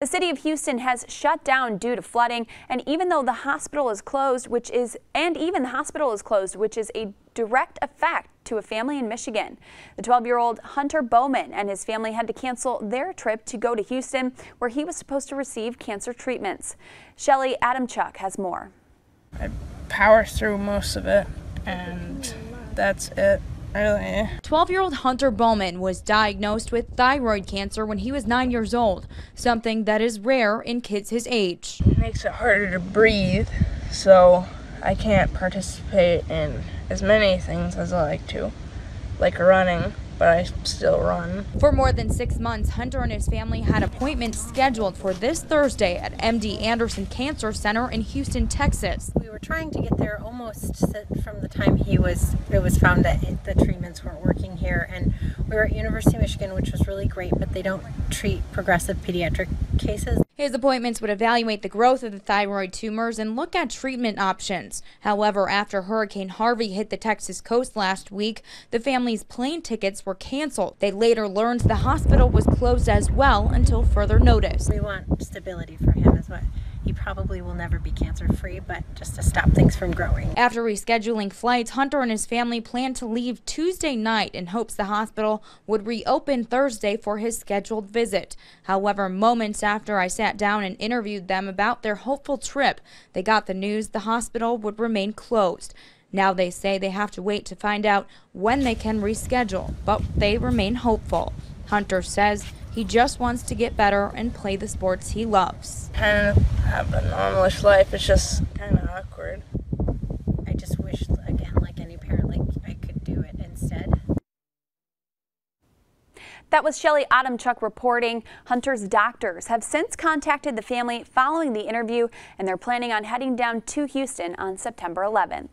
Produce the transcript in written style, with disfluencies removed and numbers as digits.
The city of Houston has shut down due to flooding, and even the hospital is closed, which is a direct effect to a family in Michigan. The 12-year-old Hunter Bowman and his family had to cancel their trip to go to Houston, where he was supposed to receive cancer treatments. Shelly Adamchuk has more. I power through most of it, and that's it, really. 12-year-old Hunter Bowman was diagnosed with thyroid cancer when he was 9 years old, something that is rare in kids his age. It makes it harder to breathe, so I can't participate in as many things as I like to, like running, but I still run. For more than 6 months, Hunter and his family had appointments scheduled for this Thursday at MD Anderson Cancer Center in Houston, Texas. We were trying to get there almost from the time it was found that the treatments weren't working here, and we were at University of Michigan, which was really great, but they don't treat progressive pediatric cases. His appointments would evaluate the growth of the thyroid tumors and look at treatment options. However, after Hurricane Harvey hit the Texas coast last week, the family's plane tickets were canceled. They later learned the hospital was closed as well until further notice. We want stability for him is what. He probably will never be cancer-free, but just to stop things from growing. After rescheduling flights, Hunter and his family planned to leave Tuesday night in hopes the hospital would reopen Thursday for his scheduled visit. However, moments after I sat down and interviewed them about their hopeful trip, they got the news the hospital would remain closed. Now they say they have to wait to find out when they can reschedule, but they remain hopeful. Hunter says he just wants to get better and play the sports he loves. Kind of have a normalish life. It's just kind of awkward. I just wish, again, like any parent, like I could do it instead. That was Shelly Adamchuk reporting. Hunter's doctors have since contacted the family following the interview, and they're planning on heading down to Houston on September 11th.